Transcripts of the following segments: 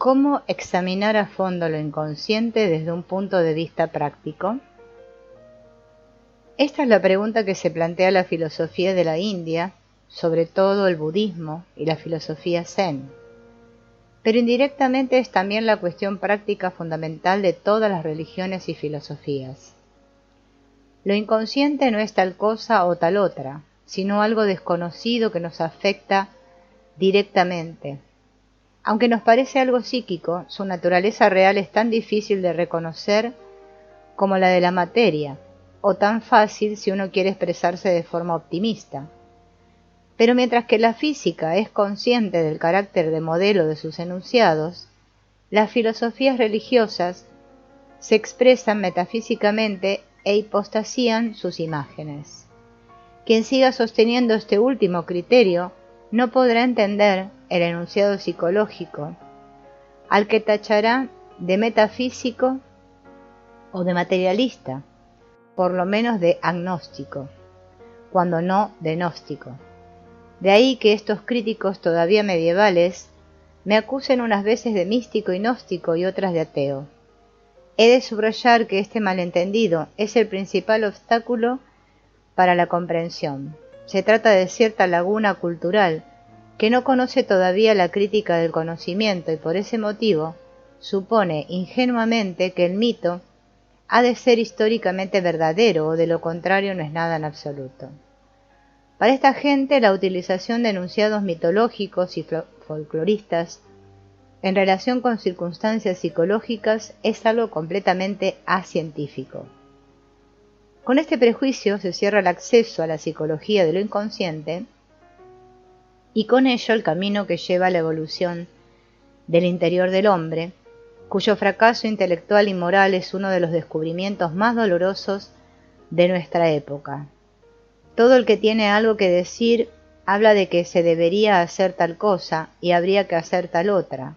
¿Cómo examinar a fondo lo inconsciente desde un punto de vista práctico? Esta es la pregunta que se plantea la filosofía de la India, sobre todo el budismo y la filosofía zen. Pero indirectamente es también la cuestión práctica fundamental de todas las religiones y filosofías. Lo inconsciente no es tal cosa o tal otra, sino algo desconocido que nos afecta directamente. Aunque nos parece algo psíquico, su naturaleza real es tan difícil de reconocer como la de la materia, o tan fácil si uno quiere expresarse de forma optimista. Pero mientras que la física es consciente del carácter de modelo de sus enunciados, las filosofías religiosas se expresan metafísicamente e hipostasían sus imágenes. Quien siga sosteniendo este último criterio no podrá entender el enunciado psicológico, al que tachará de metafísico o de materialista, por lo menos de agnóstico, cuando no de gnóstico. De ahí que estos críticos todavía medievales me acusen unas veces de místico y gnóstico y otras de ateo. He de subrayar que este malentendido es el principal obstáculo para la comprensión. Se trata de cierta laguna cultural que no conoce todavía la crítica del conocimiento y por ese motivo supone ingenuamente que el mito ha de ser históricamente verdadero o de lo contrario no es nada en absoluto. Para esta gente la utilización de enunciados mitológicos y folcloristas en relación con circunstancias psicológicas es algo completamente acientífico. Con este prejuicio se cierra el acceso a la psicología de lo inconsciente y con ello el camino que lleva a la evolución del interior del hombre, cuyo fracaso intelectual y moral es uno de los descubrimientos más dolorosos de nuestra época. Todo el que tiene algo que decir habla de que se debería hacer tal cosa y habría que hacer tal otra,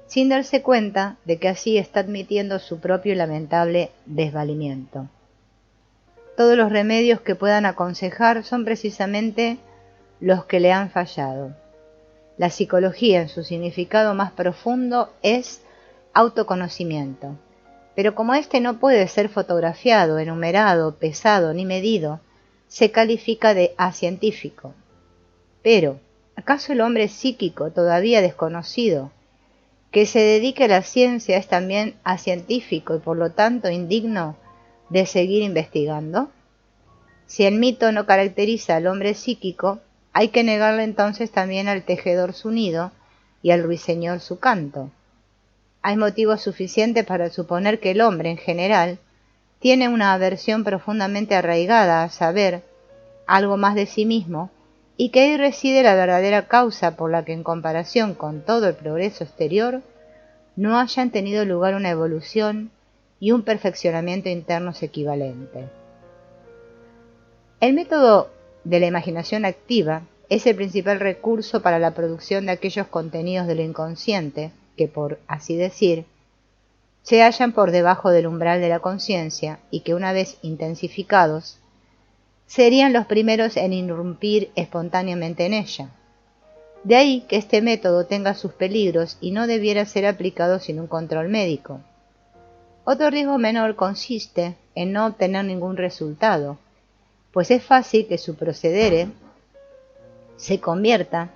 sin darse cuenta de que así está admitiendo su propio y lamentable desvalimiento. Todos los remedios que puedan aconsejar son precisamente los que le han fallado. La psicología en su significado más profundo es autoconocimiento, pero como éste no puede ser fotografiado, enumerado, pesado ni medido, se califica de acientífico. Pero, ¿acaso el hombre psíquico todavía desconocido que se dedique a la ciencia es también acientífico y por lo tanto indigno de seguir investigando? Si el mito no caracteriza al hombre psíquico, hay que negarle entonces también al tejedor su nido y al ruiseñor su canto. Hay motivos suficientes para suponer que el hombre en general tiene una aversión profundamente arraigada a saber algo más de sí mismo y que ahí reside la verdadera causa por la que en comparación con todo el progreso exterior no hayan tenido lugar una evolución y un perfeccionamiento internos equivalente. El método de la imaginación activa es el principal recurso para la producción de aquellos contenidos de lo inconsciente que, por así decir, se hallan por debajo del umbral de la conciencia y que una vez intensificados, serían los primeros en irrumpir espontáneamente en ella. De ahí que este método tenga sus peligros y no debiera ser aplicado sin un control médico. Otro riesgo menor consiste en no obtener ningún resultado, pues es fácil que su procedere se convierta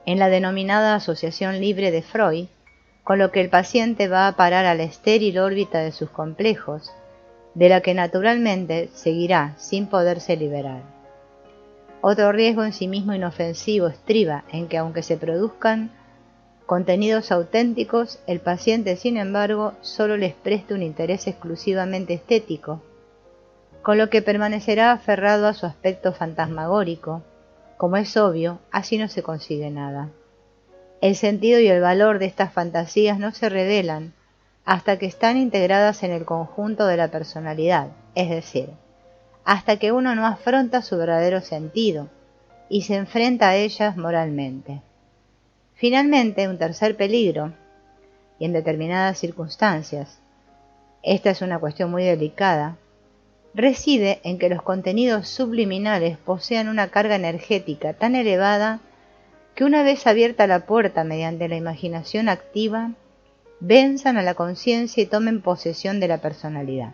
en la denominada asociación libre de Freud, con lo que el paciente va a parar a la estéril órbita de sus complejos, de la que naturalmente seguirá sin poderse liberar. Otro riesgo en sí mismo inofensivo estriba en que aunque se produzcan contenidos auténticos, el paciente sin embargo solo les preste un interés exclusivamente estético, con lo que permanecerá aferrado a su aspecto fantasmagórico. Como es obvio, así no se consigue nada. El sentido y el valor de estas fantasías no se revelan hasta que están integradas en el conjunto de la personalidad, es decir, hasta que uno no afronta su verdadero sentido y se enfrenta a ellas moralmente. Finalmente, un tercer peligro, y en determinadas circunstancias, esta es una cuestión muy delicada, reside en que los contenidos subliminales posean una carga energética tan elevada que una vez abierta la puerta mediante la imaginación activa, venzan a la conciencia y tomen posesión de la personalidad.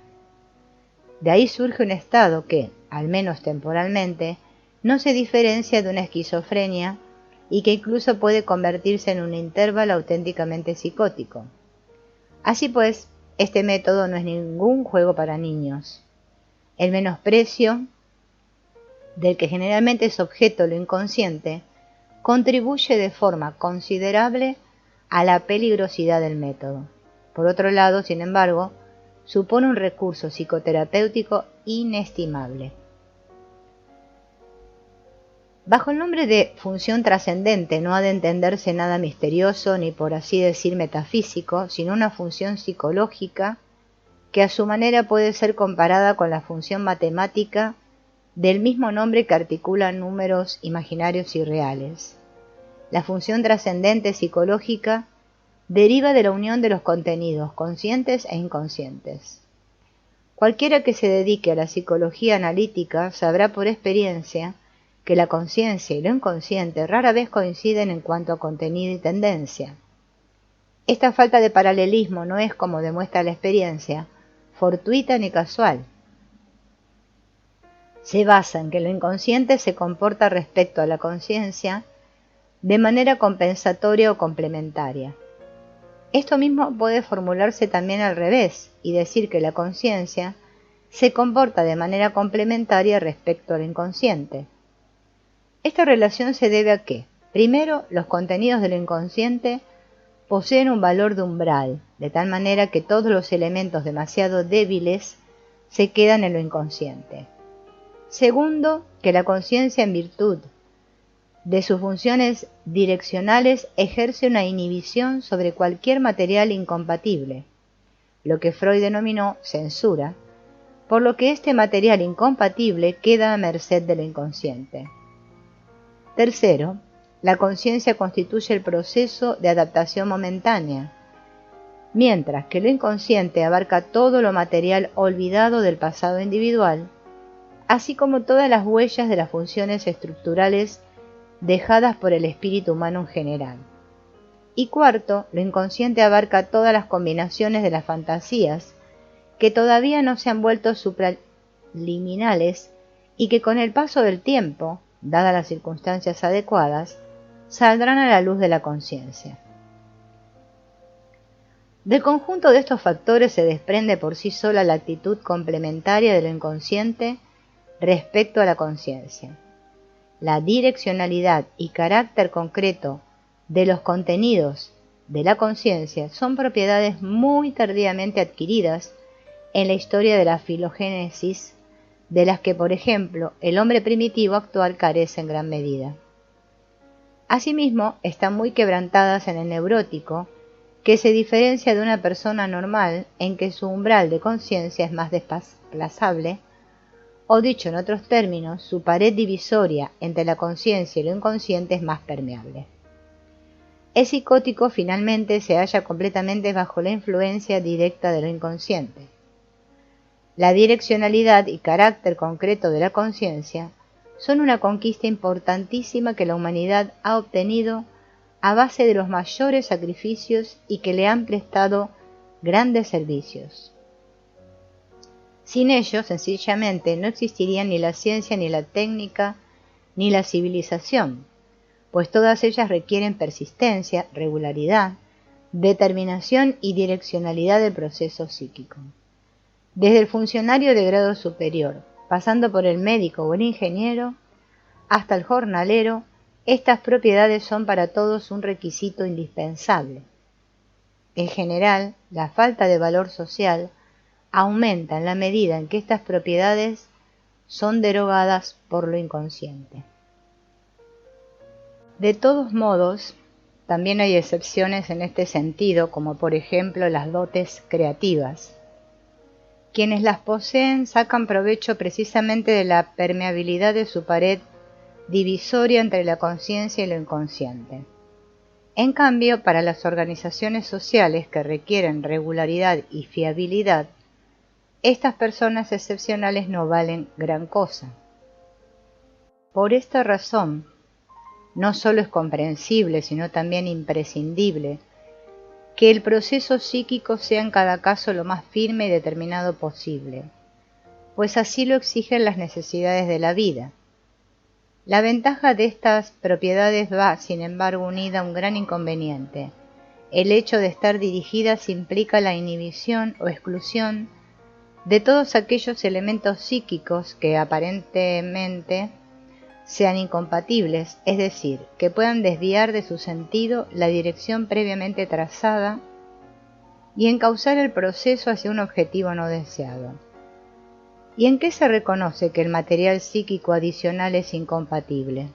De ahí surge un estado que, al menos temporalmente, no se diferencia de una esquizofrenia y que incluso puede convertirse en un intervalo auténticamente psicótico. Así pues, este método no es ningún juego para niños. El menosprecio del que generalmente es objeto lo inconsciente contribuye de forma considerable a la peligrosidad del método. Por otro lado, sin embargo, supone un recurso psicoterapéutico inestimable. Bajo el nombre de función trascendente no ha de entenderse nada misterioso ni por así decir metafísico, sino una función psicológica que a su manera puede ser comparada con la función matemática del mismo nombre que articula números imaginarios y reales. La función trascendente psicológica deriva de la unión de los contenidos conscientes e inconscientes. Cualquiera que se dedique a la psicología analítica sabrá por experiencia que la conciencia y lo inconsciente rara vez coinciden en cuanto a contenido y tendencia. Esta falta de paralelismo no es, como demuestra la experiencia, fortuita ni casual. Se basa en que lo inconsciente se comporta respecto a la conciencia de manera compensatoria o complementaria. Esto mismo puede formularse también al revés y decir que la conciencia se comporta de manera complementaria respecto al inconsciente. Esta relación se debe a que, primero, los contenidos de lo inconsciente poseen un valor de umbral, de tal manera que todos los elementos demasiado débiles se quedan en lo inconsciente. Segundo, que la conciencia, en virtud de sus funciones direccionales, ejerce una inhibición sobre cualquier material incompatible, lo que Freud denominó censura, por lo que este material incompatible queda a merced de lo inconsciente. Tercero, la conciencia constituye el proceso de adaptación momentánea, mientras que lo inconsciente abarca todo lo material olvidado del pasado individual, así como todas las huellas de las funciones estructurales dejadas por el espíritu humano en general. Y cuarto, lo inconsciente abarca todas las combinaciones de las fantasías que todavía no se han vuelto supraliminales y que con el paso del tiempo, dadas las circunstancias adecuadas, saldrán a la luz de la conciencia. Del conjunto de estos factores se desprende por sí sola la actitud complementaria de lo inconsciente respecto a la conciencia. La direccionalidad y carácter concreto de los contenidos de la conciencia son propiedades muy tardíamente adquiridas en la historia de la filogénesis, de las que, por ejemplo, el hombre primitivo actual carece en gran medida. Asimismo, están muy quebrantadas en el neurótico, que se diferencia de una persona normal en que su umbral de conciencia es más desplazable, o dicho en otros términos, su pared divisoria entre la conciencia y lo inconsciente es más permeable. El psicótico finalmente se halla completamente bajo la influencia directa de lo inconsciente. La direccionalidad y carácter concreto de la conciencia son una conquista importantísima que la humanidad ha obtenido a base de los mayores sacrificios y que le han prestado grandes servicios. Sin ellos, sencillamente, no existirían ni la ciencia, ni la técnica, ni la civilización, pues todas ellas requieren persistencia, regularidad, determinación y direccionalidad del proceso psíquico. Desde el funcionario de grado superior, pasando por el médico o el ingeniero, hasta el jornalero, estas propiedades son para todos un requisito indispensable. En general, la falta de valor social aumenta en la medida en que estas propiedades son derogadas por lo inconsciente. De todos modos, también hay excepciones en este sentido, como por ejemplo las dotes creativas. Quienes las poseen sacan provecho precisamente de la permeabilidad de su pared divisoria entre la conciencia y lo inconsciente. En cambio, para las organizaciones sociales que requieren regularidad y fiabilidad, estas personas excepcionales no valen gran cosa. Por esta razón, no solo es comprensible, sino también imprescindible, que el proceso psíquico sea en cada caso lo más firme y determinado posible, pues así lo exigen las necesidades de la vida. La ventaja de estas propiedades va, sin embargo, unida a un gran inconveniente. El hecho de estar dirigidas implica la inhibición o exclusión de todos aquellos elementos psíquicos que aparentemente sean incompatibles, es decir, que puedan desviar de su sentido la dirección previamente trazada y encauzar el proceso hacia un objetivo no deseado. ¿Y en qué se reconoce que el material psíquico adicional es incompatible?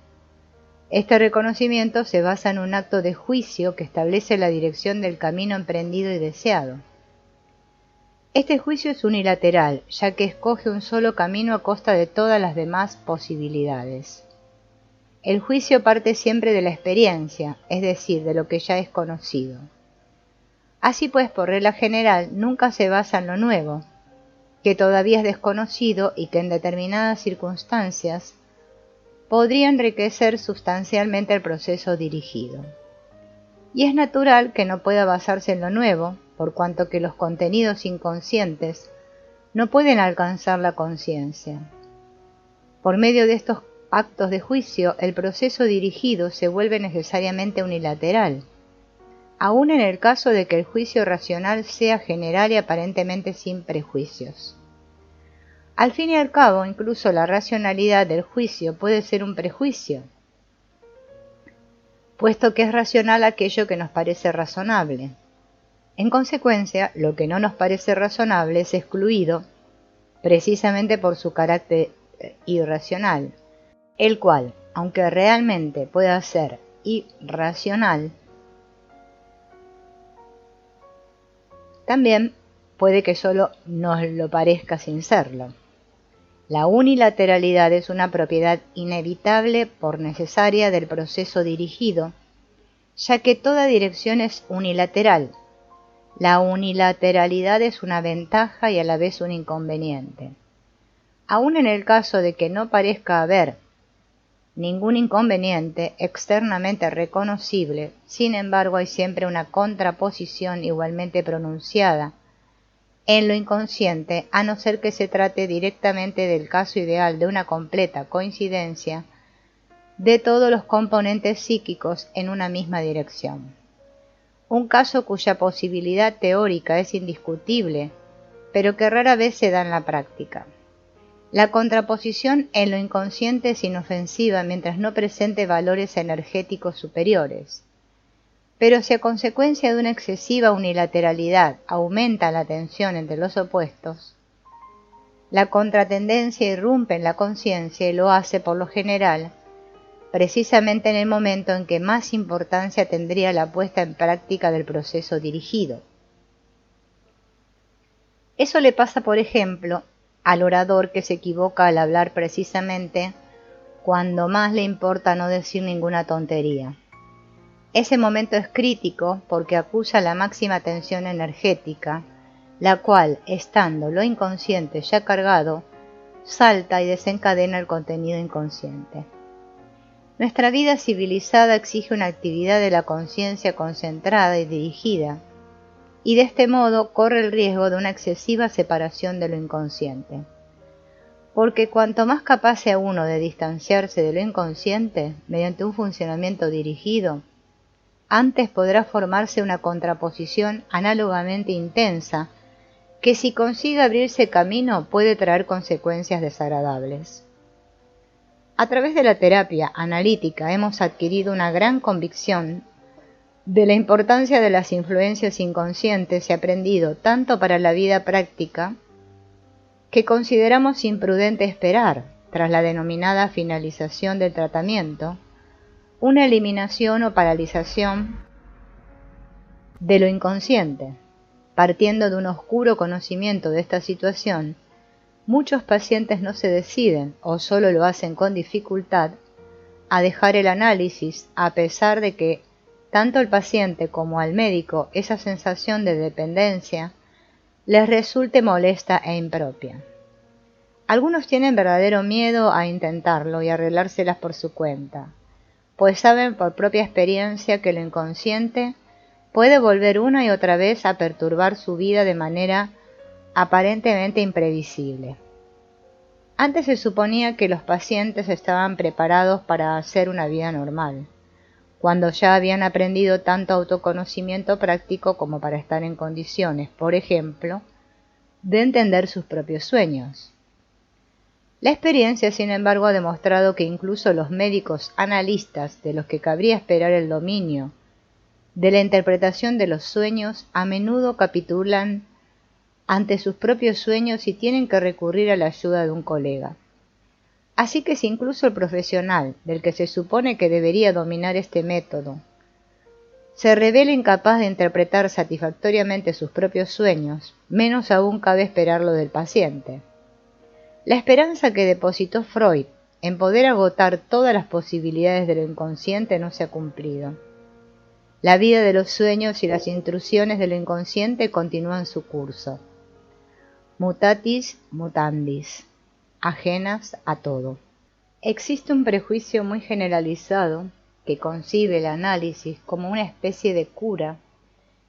Este reconocimiento se basa en un acto de juicio que establece la dirección del camino emprendido y deseado. Este juicio es unilateral, ya que escoge un solo camino a costa de todas las demás posibilidades. El juicio parte siempre de la experiencia, es decir, de lo que ya es conocido. Así pues, por regla general, nunca se basa en lo nuevo, que todavía es desconocido y que en determinadas circunstancias podría enriquecer sustancialmente el proceso dirigido. Y es natural que no pueda basarse en lo nuevo, por cuanto que los contenidos inconscientes no pueden alcanzar la conciencia. Por medio de estos actos de juicio, el proceso dirigido se vuelve necesariamente unilateral, aun en el caso de que el juicio racional sea general y aparentemente sin prejuicios. Al fin y al cabo, incluso la racionalidad del juicio puede ser un prejuicio, puesto que es racional aquello que nos parece razonable. En consecuencia, lo que no nos parece razonable es excluido precisamente por su carácter irracional, el cual, aunque realmente pueda ser irracional, también puede que solo nos lo parezca sin serlo. La unilateralidad es una propiedad inevitable por necesaria del proceso dirigido, ya que toda dirección es unilateral. La unilateralidad es una ventaja y a la vez un inconveniente. Aun en el caso de que no parezca haber ningún inconveniente externamente reconocible, sin embargo hay siempre una contraposición igualmente pronunciada en lo inconsciente, a no ser que se trate directamente del caso ideal de una completa coincidencia de todos los componentes psíquicos en una misma dirección. Un caso cuya posibilidad teórica es indiscutible, pero que rara vez se da en la práctica. La contraposición en lo inconsciente es inofensiva mientras no presente valores energéticos superiores. Pero si a consecuencia de una excesiva unilateralidad aumenta la tensión entre los opuestos, la contratendencia irrumpe en la conciencia y lo hace por lo general precisamente en el momento en que más importancia tendría la puesta en práctica del proceso dirigido. Eso le pasa, por ejemplo, al orador que se equivoca al hablar precisamente cuando más le importa no decir ninguna tontería. Ese momento es crítico porque acusa la máxima tensión energética, la cual, estando lo inconsciente ya cargado, salta y desencadena el contenido inconsciente. Nuestra vida civilizada exige una actividad de la conciencia concentrada y dirigida, y de este modo corre el riesgo de una excesiva separación de lo inconsciente. Porque cuanto más capaz sea uno de distanciarse de lo inconsciente mediante un funcionamiento dirigido, antes podrá formarse una contraposición análogamente intensa que si consigue abrirse camino puede traer consecuencias desagradables. A través de la terapia analítica hemos adquirido una gran convicción de la importancia de las influencias inconscientes y aprendido tanto para la vida práctica que consideramos imprudente esperar, tras la denominada finalización del tratamiento, una eliminación o paralización de lo inconsciente. Partiendo de un oscuro conocimiento de esta situación, muchos pacientes no se deciden, o solo lo hacen con dificultad, a dejar el análisis, a pesar de que tanto al paciente como al médico esa sensación de dependencia les resulte molesta e impropia. Algunos tienen verdadero miedo a intentarlo y arreglárselas por su cuenta, pues saben por propia experiencia que lo inconsciente puede volver una y otra vez a perturbar su vida de manera aparentemente imprevisible. Antes se suponía que los pacientes estaban preparados para hacer una vida normal, cuando ya habían aprendido tanto autoconocimiento práctico como para estar en condiciones, por ejemplo, de entender sus propios sueños. La experiencia, sin embargo, ha demostrado que incluso los médicos analistas, de los que cabría esperar el dominio de la interpretación de los sueños, a menudo capitulan ante sus propios sueños y tienen que recurrir a la ayuda de un colega. Así que si incluso el profesional, del que se supone que debería dominar este método, se revela incapaz de interpretar satisfactoriamente sus propios sueños, menos aún cabe esperarlo del paciente. La esperanza que depositó Freud en poder agotar todas las posibilidades de lo inconsciente no se ha cumplido. La vida de los sueños y las intrusiones de lo inconsciente continúan su curso. Mutatis mutandis, ajenas a todo. Existe un prejuicio muy generalizado que concibe el análisis como una especie de cura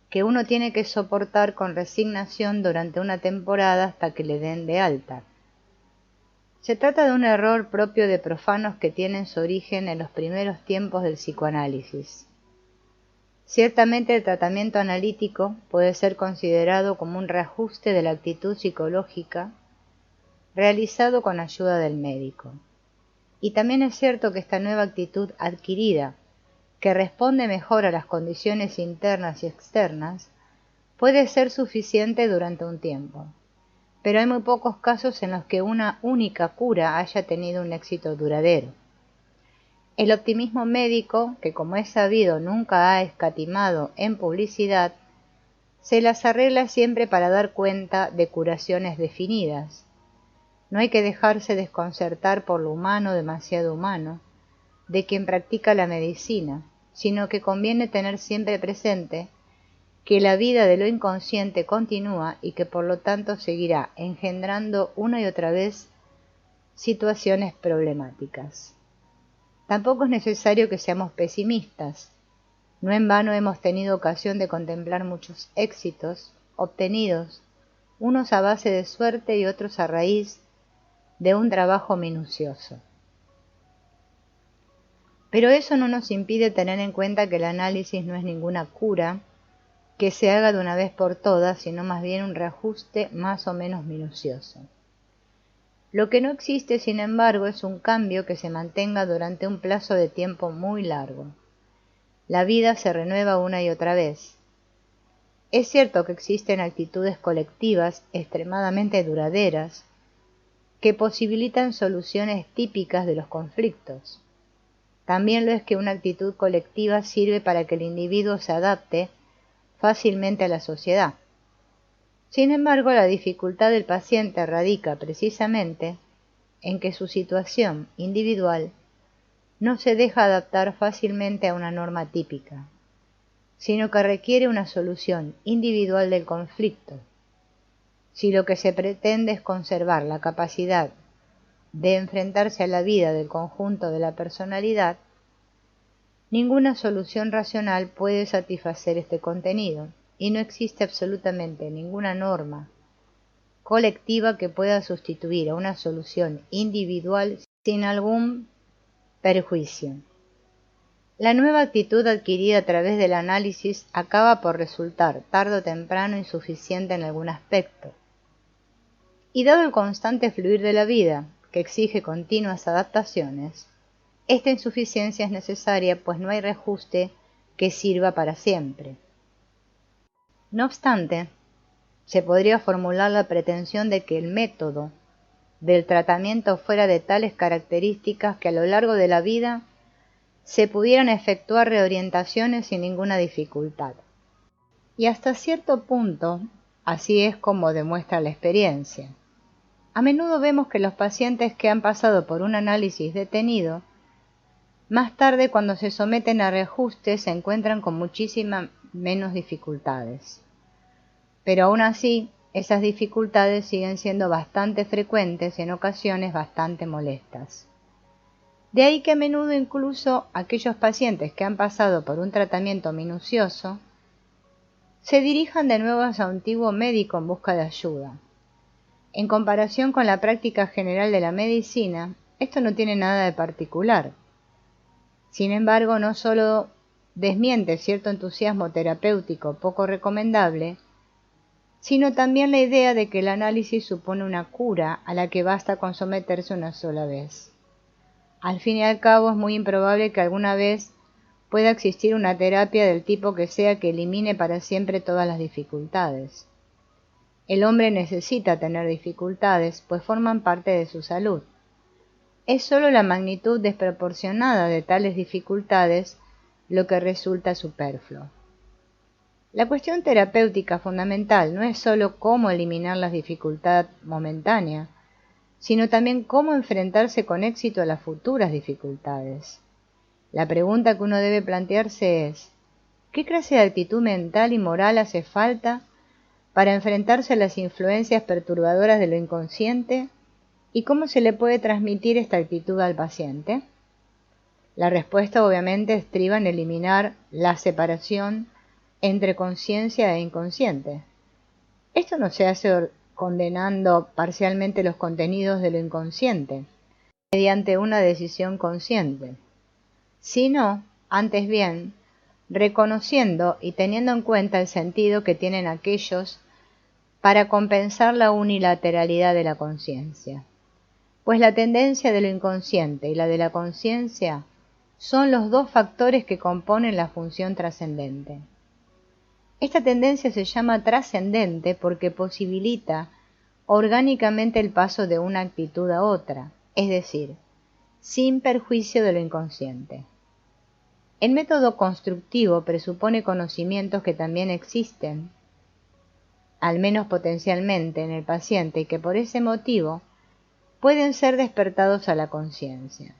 que uno tiene que soportar con resignación durante una temporada hasta que le den de alta. Se trata de un error propio de profanos que tienen su origen en los primeros tiempos del psicoanálisis. Ciertamente el tratamiento analítico puede ser considerado como un reajuste de la actitud psicológica realizado con ayuda del médico. Y también es cierto que esta nueva actitud adquirida, que responde mejor a las condiciones internas y externas, puede ser suficiente durante un tiempo. Pero hay muy pocos casos en los que una única cura haya tenido un éxito duradero. El optimismo médico, que como es sabido nunca ha escatimado en publicidad, se las arregla siempre para dar cuenta de curaciones definidas. No hay que dejarse desconcertar por lo humano demasiado humano de quien practica la medicina, sino que conviene tener siempre presente que la vida de lo inconsciente continúa y que por lo tanto seguirá engendrando una y otra vez situaciones problemáticas. Tampoco es necesario que seamos pesimistas. No en vano hemos tenido ocasión de contemplar muchos éxitos obtenidos, unos a base de suerte y otros a raíz de un trabajo minucioso. Pero eso no nos impide tener en cuenta que el análisis no es ninguna cura que se haga de una vez por todas, sino más bien un reajuste más o menos minucioso. Lo que no existe, sin embargo, es un cambio que se mantenga durante un plazo de tiempo muy largo. La vida se renueva una y otra vez. Es cierto que existen actitudes colectivas extremadamente duraderas que posibilitan soluciones típicas de los conflictos. También lo es que una actitud colectiva sirve para que el individuo se adapte fácilmente a la sociedad. Sin embargo, la dificultad del paciente radica precisamente en que su situación individual no se deja adaptar fácilmente a una norma típica, sino que requiere una solución individual del conflicto. Si lo que se pretende es conservar la capacidad de enfrentarse a la vida del conjunto de la personalidad, ninguna solución racional puede satisfacer este contenido, y no existe absolutamente ninguna norma colectiva que pueda sustituir a una solución individual sin algún perjuicio. La nueva actitud adquirida a través del análisis acaba por resultar tarde o temprano insuficiente en algún aspecto. Y dado el constante fluir de la vida, que exige continuas adaptaciones, esta insuficiencia es necesaria, pues no hay reajuste que sirva para siempre. No obstante, se podría formular la pretensión de que el método del tratamiento fuera de tales características que a lo largo de la vida se pudieran efectuar reorientaciones sin ninguna dificultad. Y hasta cierto punto, así es como demuestra la experiencia. A menudo vemos que los pacientes que han pasado por un análisis detenido, más tarde cuando se someten a reajustes se encuentran con muchísimas menos dificultades. Pero aún así, esas dificultades siguen siendo bastante frecuentes y en ocasiones bastante molestas. De ahí que a menudo incluso aquellos pacientes que han pasado por un tratamiento minucioso se dirijan de nuevo a su antiguo médico en busca de ayuda. En comparación con la práctica general de la medicina, esto no tiene nada de particular. Sin embargo, no solo desmiente cierto entusiasmo terapéutico poco recomendable, sino también la idea de que el análisis supone una cura a la que basta con someterse una sola vez. Al fin y al cabo, es muy improbable que alguna vez pueda existir una terapia del tipo que sea que elimine para siempre todas las dificultades. El hombre necesita tener dificultades, pues forman parte de su salud. Es sólo la magnitud desproporcionada de tales dificultades lo que resulta superfluo. La cuestión terapéutica fundamental no es sólo cómo eliminar la dificultad momentánea, sino también cómo enfrentarse con éxito a las futuras dificultades. La pregunta que uno debe plantearse es: ¿qué clase de actitud mental y moral hace falta para enfrentarse a las influencias perturbadoras de lo inconsciente, y cómo se le puede transmitir esta actitud al paciente? La respuesta obviamente estriba en eliminar la separación entre conciencia e inconsciente. Esto no se hace condenando parcialmente los contenidos de lo inconsciente, mediante una decisión consciente, sino, antes bien, reconociendo y teniendo en cuenta el sentido que tienen aquellos para compensar la unilateralidad de la conciencia. Pues la tendencia de lo inconsciente y la de la conciencia son los dos factores que componen la función trascendente. Esta tendencia se llama trascendente porque posibilita orgánicamente el paso de una actitud a otra, es decir, sin perjuicio de lo inconsciente. El método constructivo presupone conocimientos que también existen, al menos potencialmente, en el paciente, y que por ese motivo pueden ser despertados a la conciencia.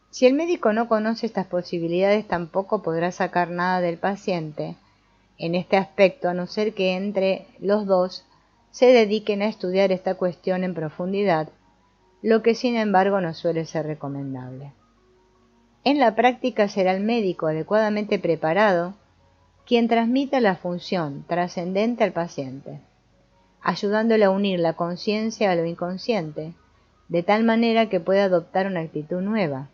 Si el médico no conoce estas posibilidades, tampoco podrá sacar nada del paciente en este aspecto, a no ser que entre los dos se dediquen a estudiar esta cuestión en profundidad, lo que sin embargo no suele ser recomendable. En la práctica será el médico adecuadamente preparado quien transmita la función trascendente al paciente, ayudándole a unir la conciencia a lo inconsciente, de tal manera que pueda adoptar una actitud nueva.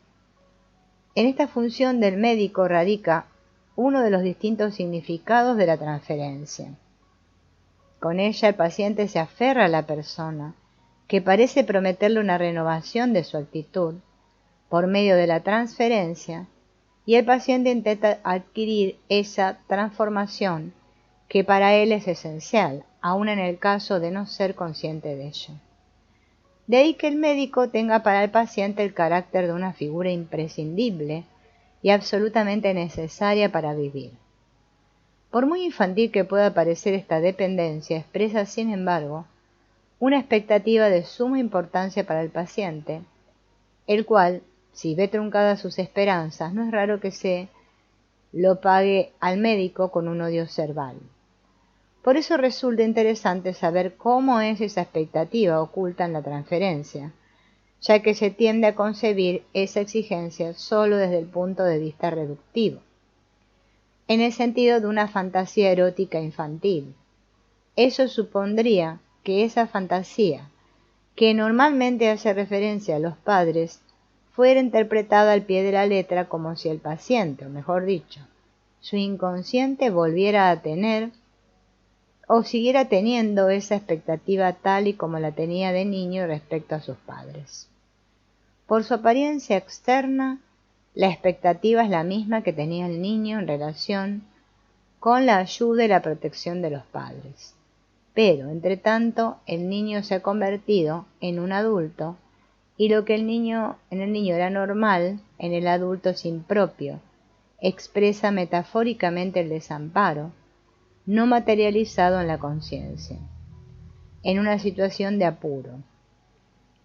En esta función del médico radica uno de los distintos significados de la transferencia. Con ella el paciente se aferra a la persona, que parece prometerle una renovación de su actitud por medio de la transferencia, y el paciente intenta adquirir esa transformación que para él es esencial, aun en el caso de no ser consciente de ello. De ahí que el médico tenga para el paciente el carácter de una figura imprescindible y absolutamente necesaria para vivir. Por muy infantil que pueda parecer esta dependencia, expresa, sin embargo, una expectativa de suma importancia para el paciente, el cual, si ve truncadas sus esperanzas, no es raro que se lo pague al médico con un odio servil. Por eso resulta interesante saber cómo es esa expectativa oculta en la transferencia, ya que se tiende a concebir esa exigencia solo desde el punto de vista reductivo, en el sentido de una fantasía erótica infantil. Eso supondría que esa fantasía, que normalmente hace referencia a los padres, fuera interpretada al pie de la letra como si el paciente, o mejor dicho, su inconsciente volviera a tener o siguiera teniendo esa expectativa tal y como la tenía de niño respecto a sus padres. Por su apariencia externa, la expectativa es la misma que tenía el niño en relación con la ayuda y la protección de los padres. Pero, entre tanto, el niño se ha convertido en un adulto, y lo que en el niño era normal, en el adulto es impropio, expresa metafóricamente el desamparo, no materializado en la conciencia, en una situación de apuro.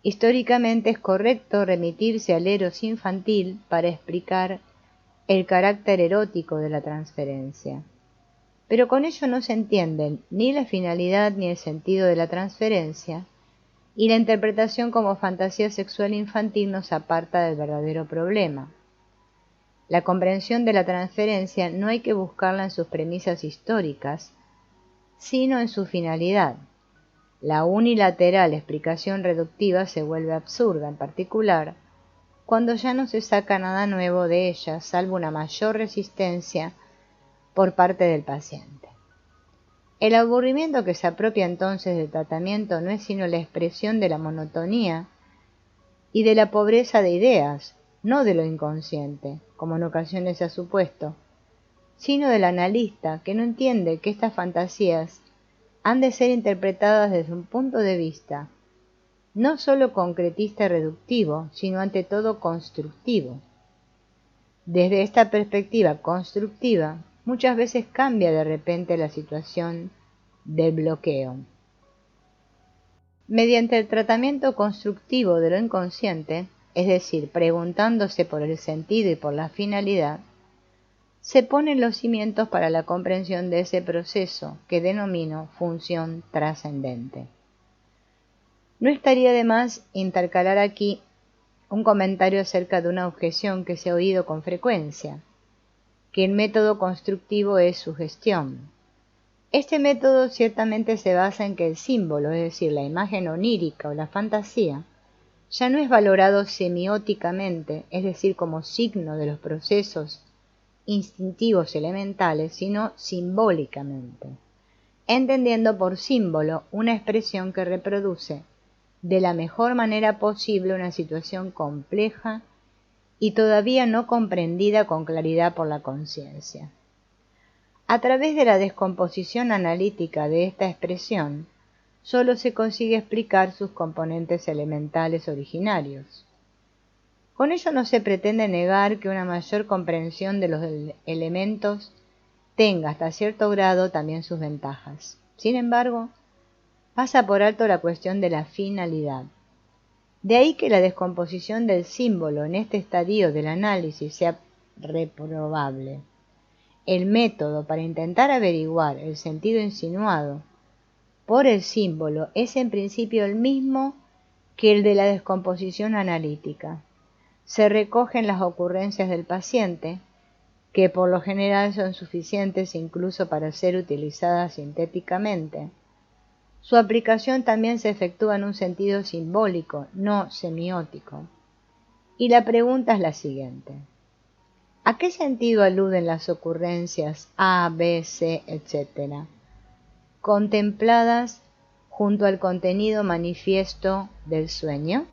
Históricamente es correcto remitirse al eros infantil para explicar el carácter erótico de la transferencia, pero con ello no se entienden ni la finalidad ni el sentido de la transferencia, y la interpretación como fantasía sexual infantil nos aparta del verdadero problema. La comprensión de la transferencia no hay que buscarla en sus premisas históricas, sino en su finalidad. La unilateral explicación reductiva se vuelve absurda, en particular, cuando ya no se saca nada nuevo de ella, salvo una mayor resistencia por parte del paciente. El aburrimiento que se apropia entonces del tratamiento no es sino la expresión de la monotonía y de la pobreza de ideas, no de lo inconsciente, como en ocasiones se ha supuesto, sino del analista que no entiende que estas fantasías han de ser interpretadas desde un punto de vista no sólo concretista y reductivo, sino ante todo constructivo. Desde esta perspectiva constructiva, muchas veces cambia de repente la situación del bloqueo. Mediante el tratamiento constructivo de lo inconsciente, es decir, preguntándose por el sentido y por la finalidad, se ponen los cimientos para la comprensión de ese proceso que denomino función trascendente. No estaría de más intercalar aquí un comentario acerca de una objeción que se ha oído con frecuencia, que el método constructivo es sugestión. Este método ciertamente se basa en que el símbolo, es decir, la imagen onírica o la fantasía, ya no es valorado semióticamente, es decir, como signo de los procesos instintivos elementales, sino simbólicamente, entendiendo por símbolo una expresión que reproduce de la mejor manera posible una situación compleja y todavía no comprendida con claridad por la conciencia. A través de la descomposición analítica de esta expresión, solo se consigue explicar sus componentes elementales originarios. Con ello no se pretende negar que una mayor comprensión de los elementos tenga hasta cierto grado también sus ventajas. Sin embargo, pasa por alto la cuestión de la finalidad. De ahí que la descomposición del símbolo en este estadio del análisis sea reprobable. El método para intentar averiguar el sentido insinuado por el símbolo es en principio el mismo que el de la descomposición analítica. Se recogen las ocurrencias del paciente, que por lo general son suficientes incluso para ser utilizadas sintéticamente. Su aplicación también se efectúa en un sentido simbólico, no semiótico. Y la pregunta es la siguiente: ¿a qué sentido aluden las ocurrencias A, B, C, etc., contempladas junto al contenido manifiesto del sueño?